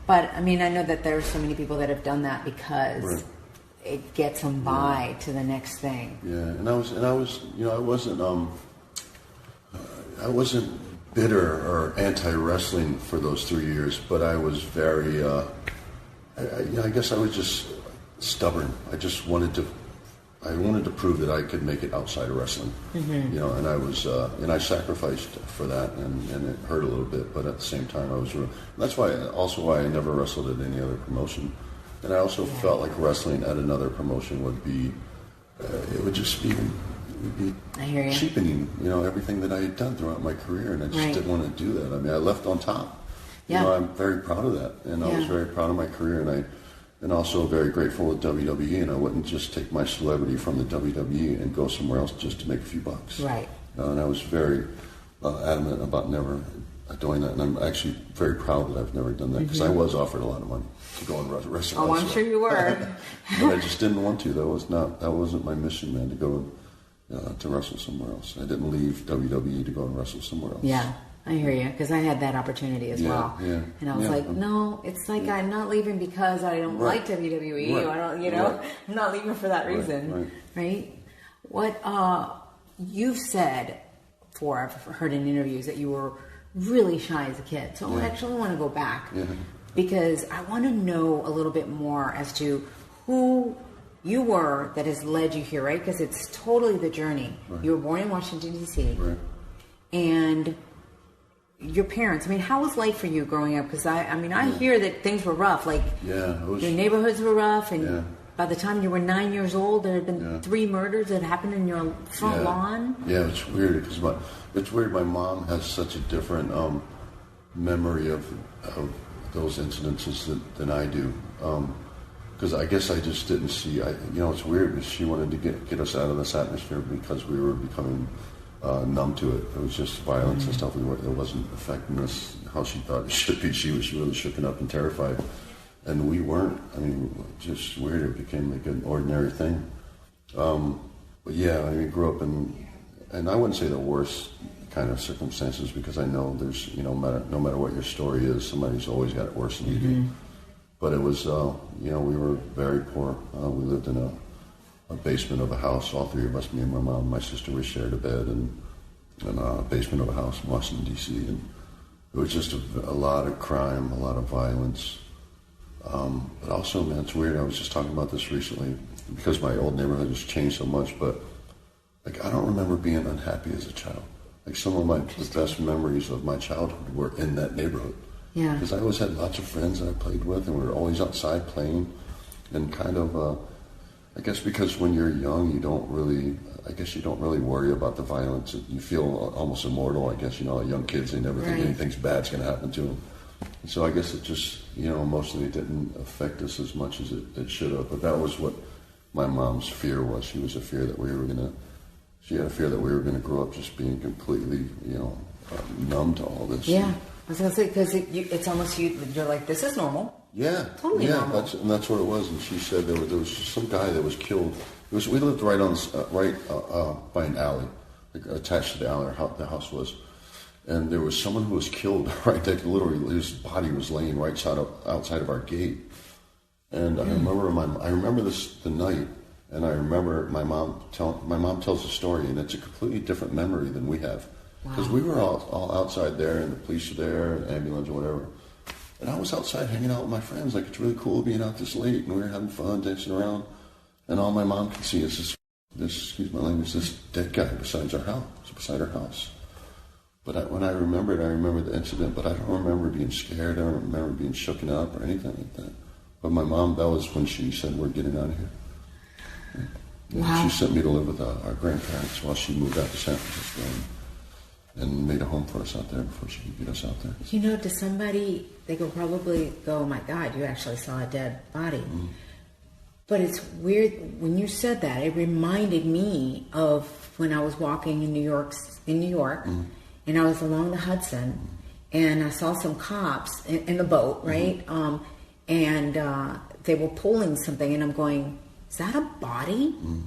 But I mean, I know that there are so many people that have done that because it gets them by to the next thing. Yeah, and I wasn't bitter or anti-wrestling for those 3 years, but I was very, I guess I was just stubborn. I wanted to prove that I could make it outside of wrestling, and I was, and I sacrificed for that, and it hurt a little bit, but at the same time, that's why I never wrestled at any other promotion, and I also felt like wrestling at another promotion would be, it would be cheapening, everything that I had done throughout my career, and I just didn't want to do that. I mean, I left on top. I'm very proud of that, and I was very proud of my career, and also very grateful with WWE, and I wouldn't just take my celebrity from the WWE and go somewhere else just to make a few bucks. Right. And I was very adamant about never doing that, and I'm actually very proud that I've never done that, because I was offered a lot of money to go and wrestle. Oh, I'm sure you were. But I just didn't want to. That wasn't my mission, man, to go to wrestle somewhere else. I didn't leave WWE to go and wrestle somewhere else. Yeah. I hear you, because I had that opportunity as well. Yeah, and I was like, no, it's like I'm not leaving because I don't like WWE. Or I don't, I'm not leaving for that reason. Right? What you've said before, I've heard in interviews that you were really shy as a kid. So I actually want to go back because I want to know a little bit more as to who you were that has led you here, right? Because it's totally the journey. Right. You were born in Washington, D.C. Right. And your parents, I mean, how was life for you growing up? Because I hear that things were rough. Like, your neighborhoods were rough, and by the time you were 9 years old, there had been 3 murders that happened in your front lawn. Yeah, it's weird because my mom has such a different memory of those incidences than I do. Because I guess I just didn't see. It's weird because she wanted to get us out of this atmosphere because we were becoming numb to it. It was just violence and stuff. It wasn't affecting us how she thought it should be. She was really shooken up and terrified, and we weren't. I mean, just weird. It became like an ordinary thing. But yeah, I mean, grew up and I wouldn't say the worst kind of circumstances, because I know there's no matter what your story is, somebody's always got it worse than you do. But it was we were very poor. We lived in a basement of a house. All 3 of us, me and my mom and my sister, we shared a bed in a basement of a house in Washington, D.C. And it was just a lot of crime, a lot of violence. But also, man, it's weird. I was just talking about this recently because my old neighborhood has changed so much. But like, I don't remember being unhappy as a child. Like, some of the best memories of my childhood were in that neighborhood. Yeah. Because I always had lots of friends that I played with, and we were always outside playing, and kind of. I guess because when you're young, you don't really worry about the violence. You feel almost immortal, I guess. Young kids, they never think anything's bad's going to happen to them. And so I guess it just, emotionally it didn't affect us as much as it should have. But that was what my mom's fear was. She was a fear that she had a fear that we were going to grow up just being completely, numb to all this. Yeah. I was going to say, because it's almost you're like, this is normal. Yeah, totally normal. That's what it was. And she said there was some guy that was killed. We lived right by an alley, like, attached to the alley. The house was, and there was someone who was killed right there. Literally, his body was laying right outside of our gate. And I remember the night, and I remember my mom tells the story, and it's a completely different memory than we have. Because we were all outside there, and the police were there, and ambulance or whatever. And I was outside hanging out with my friends, like it's really cool being out this late, and we were having fun, dancing around. And all my mom could see is excuse my language, this dead guy beside her house. But when I remember the incident, but I don't remember being scared. I don't remember being shooken up or anything like that. But my mom, that was when she said, we're getting out of here. Wow. She sent me to live with our grandparents while she moved out to San Francisco and made a home for us out there before she could get us out there. You know, to somebody, they could probably go, oh my God, you actually saw a dead body. Mm-hmm. But it's weird, when you said that, it reminded me of when I was walking in New York, mm-hmm. and I was along the Hudson, and I saw some cops in the boat, right? Mm-hmm. And they were pulling something, and I'm going, is that a body? Mm-hmm.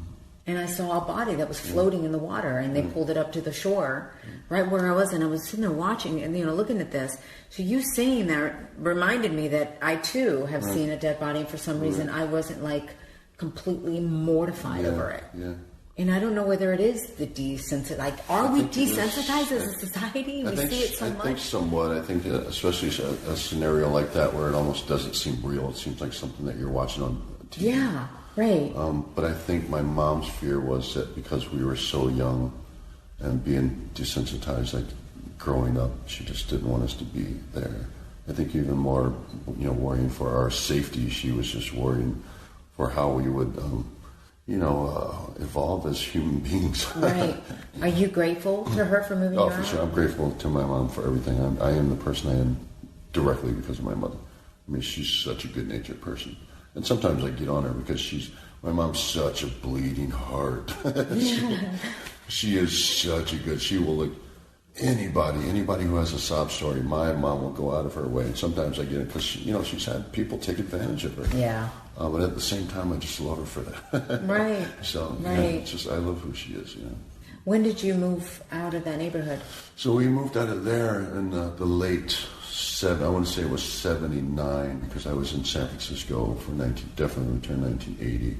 And I saw a body that was floating in the water, and they pulled it up to the shore, right where I was, and I was sitting there watching and, looking at this. So you saying that reminded me that I, too, have seen a dead body, and for some reason I wasn't, completely mortified over it. Yeah. And I don't know whether it is the desensitized. Are we desensitized as a society? We see it so much. I think somewhat. I think especially a scenario like that where it almost doesn't seem real. It seems like something that you're watching on TV. Yeah. Right. But I think my mom's fear was that because we were so young and being desensitized, growing up, she just didn't want us to be there. I think even more, worrying for our safety, she was just worrying for how we would, evolve as human beings. Right. Are you grateful to her for moving you out? Oh, for sure. I'm grateful to my mom for everything. I am the person I am directly because of my mother. I mean, she's such a good-natured person. And sometimes I get on her because my mom's such a bleeding heart. She is such a good, she will anybody who has a sob story, my mom will go out of her way. And sometimes I get it because, she's had people take advantage of her. Yeah. But at the same time, I just love her for that. Right. So, right. It's just, I love who she is, When did you move out of that neighborhood? So we moved out of there in the late I want to say it was 79 because I was in San Francisco for definitely returned 1980.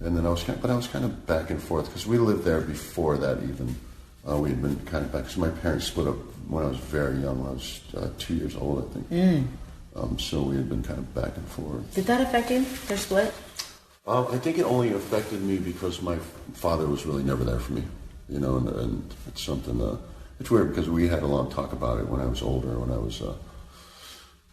And then I was kind of back and forth because we lived there before that even. We had been kind of back because my parents split up when I was very young. When I was 2 years old, I think. So we had been kind of back and forth. Did that affect you, their split? I think it only affected me because my father was really never there for me. And it's something, it's weird because we had a long talk about it when I was older, when I was,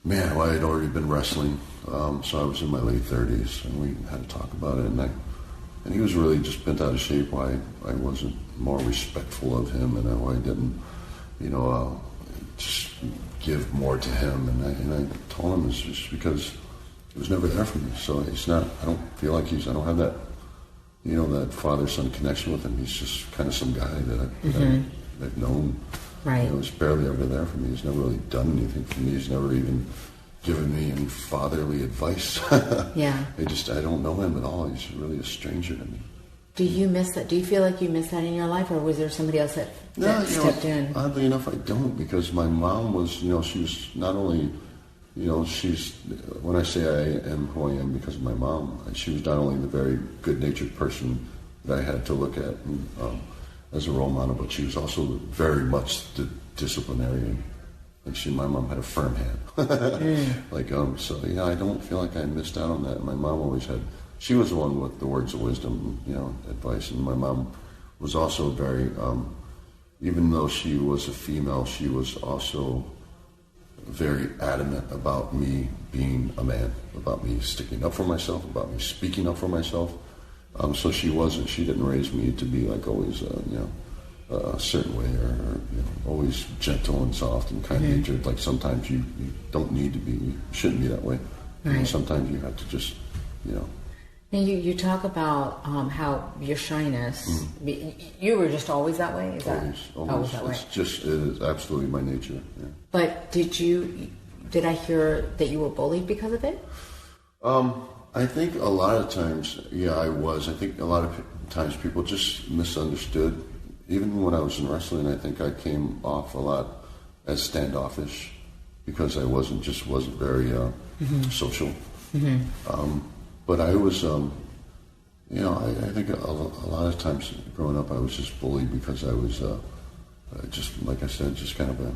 I had already been wrestling, so I was in my late 30s, and we had to talk about it, and he was really just bent out of shape why I wasn't more respectful of him, and why I didn't, just give more to him, and I told him it's just because he was never there for me, so he's not, I don't feel like I don't have that, that father-son connection with him. He's just kind of some guy that I've known. Right. He's barely ever there for me. He's never really done anything for me. He's never even given me any fatherly advice. Yeah. I don't know him at all. He's really a stranger to me. Do you miss that? Do you feel like you miss that in your life, or was there somebody else that stepped in? Oddly enough, I don't, because my mom was, she was not only, she's, when I say I am who I am because of my mom, she was not only the very good-natured person that I had to look at as a role model, but she was also very much the disciplinarian. My mom had a firm hand. So, I don't feel like I missed out on that. My mom always had, she was the one with the words of wisdom, advice. And my mom was also very, even though she was a female, she was also very adamant about me being a man, about me sticking up for myself, about me speaking up for myself. So she didn't raise me to be always, a certain way or always gentle and soft and kind-natured. Like sometimes you don't need to be, you shouldn't be that way. Right. Sometimes you have to just, Now you talk about how your shyness, you were just always that way? Is always that way? It is absolutely my nature. Yeah. But did I hear that you were bullied because of it? I think a lot of times, I was. I think a lot of times people just misunderstood. Even when I was in wrestling, I think I came off a lot as standoffish because I wasn't very social. But I was, I think a lot of times growing up, I was just bullied because I was just, like I said, just kind of a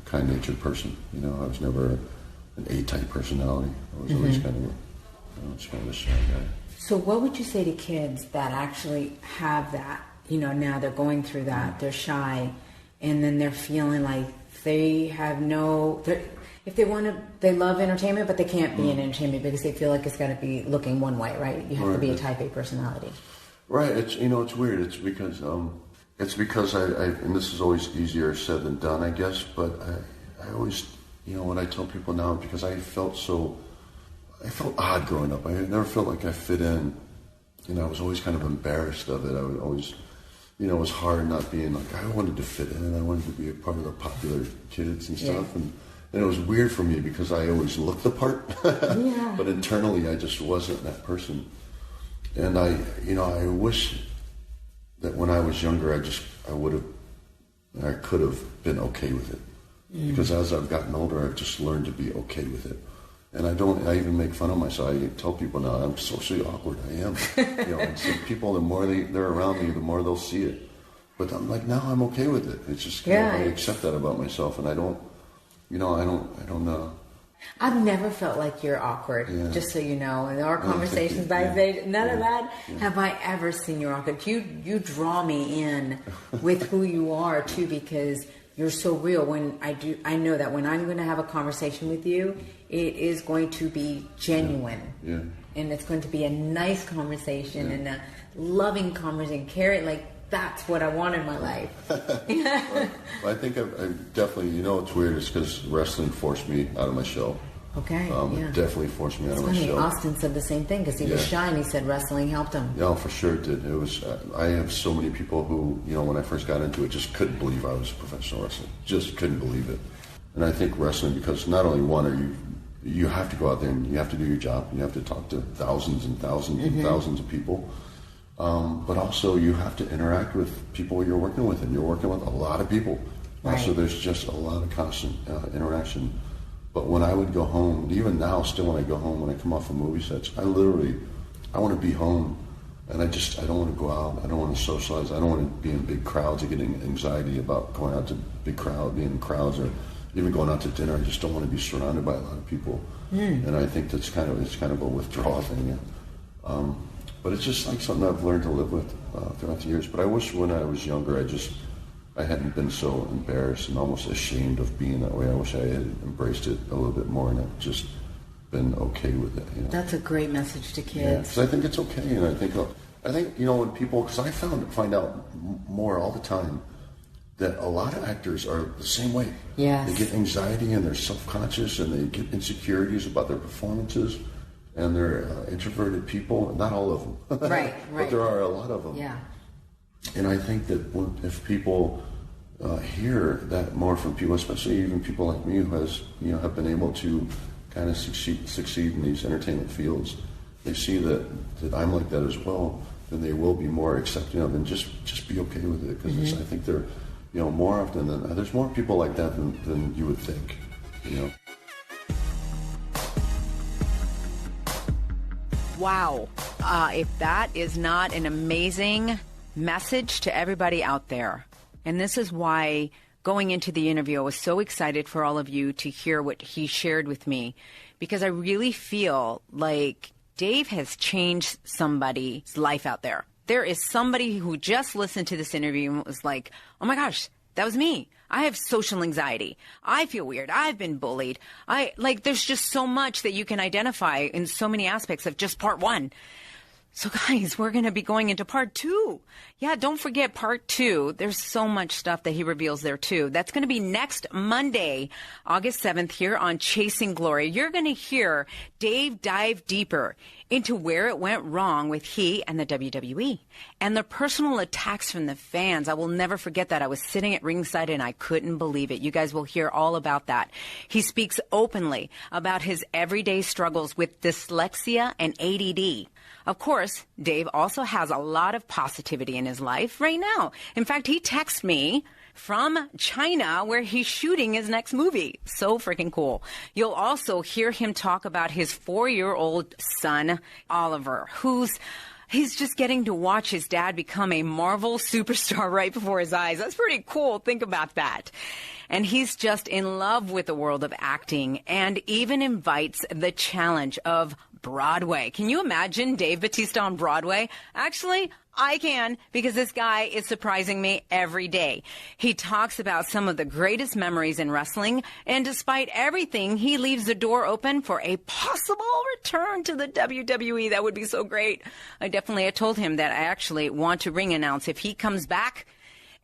kind-natured person. I was never an A-type personality. I was always kind of a shy guy. So what would you say to kids that actually have that, now they're going through that, they're shy, and then they're feeling like they have if they love entertainment, but they can't be in entertainment because they feel like it's got to be looking one way, right? You have to be a type A personality. Right. It's weird. It's because I and this is always easier said than done, I guess. But I always, when I tell people now, because I felt odd growing up. I never felt like I fit in. I was always kind of embarrassed of it. I would always, it was hard not being like, I wanted to fit in. I wanted to be a part of the popular kids and stuff. Yeah. And it was weird for me because I always looked the part, but internally I just wasn't that person. And I wish that when I was younger, I could have been okay with it. Because as I've gotten older, I've just learned to be okay with it. And I even make fun of myself. I tell people now, I'm socially awkward. I am. And so people, the more they're around me, the more they'll see it. But I'm like, now I'm okay with it. It's just, I accept that about myself, and I don't. I've never felt like you're awkward, just so you know. In our conversations backstage, none of that have I ever seen you awkward. You draw me in with who you are, too, because you're so real. I know that when I'm going to have a conversation with you, it is going to be genuine. Yeah. And it's going to be a nice conversation and a loving conversation. That's what I want in my life. Well, I think I definitely, it's weird. It's because wrestling forced me out of my shell. Okay. It definitely forced me out of my shell. Austin said the same thing because he was shy and he said wrestling helped him. Yeah, for sure it did. It was. I have so many people who, when I first got into it, just couldn't believe I was a professional wrestler. Just couldn't believe it. And I think wrestling, because not only you have to go out there and you have to do your job. You have to talk to thousands and thousands and thousands of people. But also you have to interact with people you're working with, and you're working with a lot of people. Right. So there's just a lot of constant interaction. But when I would go home, even now, still when I go home, when I come off of movie sets, I want to be home, and I don't want to go out. I don't want to socialize. I don't want to be in big crowds and getting anxiety about going out to being in crowds, or even going out to dinner. I just don't want to be surrounded by a lot of people. And I think it's kind of a withdrawal thing. But it's just like something I've learned to live with throughout the years. But I wish when I was younger, I hadn't been so embarrassed and almost ashamed of being that way. I wish I had embraced it a little bit more and I've just been okay with it. That's a great message to kids. Yeah, because I think it's okay, and I think when people, because I find out more all the time that a lot of actors are the same way. Yes. They get anxiety and they're self-conscious and they get insecurities about their performances. And they're introverted people, not all of them. Right. But there are a lot of them. Yeah. And I think that if people hear that more from people, especially even people like me who have been able to kind of succeed in these entertainment fields, they see that I'm like that as well, then they will be more accepting of, and just be okay with it. Because I think they're, more often than there's more people like that than you would think. Wow. If that is not an amazing message to everybody out there. And this is why going into the interview, I was so excited for all of you to hear what he shared with me, because I really feel like Dave has changed somebody's life out there. There is somebody who just listened to this interview and was like, oh my gosh, that was me. I have social anxiety. I feel weird. I've been bullied. There's just so much that you can identify in so many aspects of just part one. So guys, we're going to be going into part two. Yeah, don't forget part two. There's so much stuff that he reveals there too. That's going to be next Monday, August 7th here on Chasing Glory. You're going to hear Dave dive deeper into where it went wrong with he and the WWE and the personal attacks from the fans. I will never forget that. I was sitting at ringside and I couldn't believe it. You guys will hear all about that. He speaks openly about his everyday struggles with dyslexia and ADD. Of course, Dave also has a lot of positivity in his life right now. In fact, he texted me from China, where he's shooting his next movie. So freaking cool. You'll also hear him talk about his 4-year-old son, Oliver, he's just getting to watch his dad become a Marvel superstar right before his eyes. That's pretty cool. Think about that. And he's just in love with the world of acting and even invites the challenge of Broadway. Can you imagine Dave Bautista on Broadway? Actually, I can, because this guy is surprising me every day. He talks about some of the greatest memories in wrestling, and despite everything, he leaves the door open for a possible return to the WWE. That would be so great. I told him that I actually want to ring announce if he comes back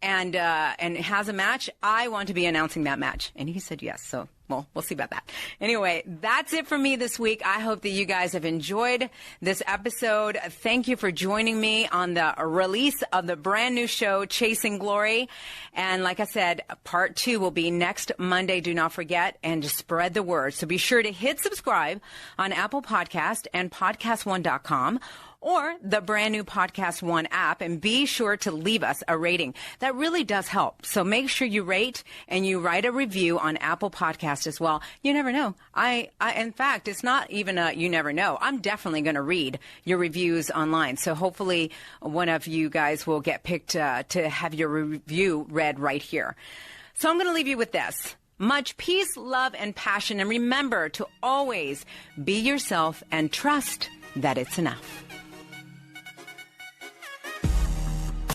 and has a match. I want to be announcing that match. And he said yes. So, well, we'll see about that. Anyway, that's it for me this week. I hope that you guys have enjoyed this episode. Thank you for joining me on the release of the brand new show, Chasing Glory. And like I said, part 2 will be next Monday. Do not forget, and just spread the word. So be sure to hit subscribe on Apple Podcast and podcast1.com. or the brand new Podcast One app, and be sure to leave us a rating. That really does help. So make sure you rate and you write a review on Apple Podcast as well. You never know. In fact, it's not even you never know. I'm definitely going to read your reviews online. So hopefully one of you guys will get picked to have your review read right here. So I'm going to leave you with this. Much peace, love, and passion. And remember to always be yourself and trust that it's enough.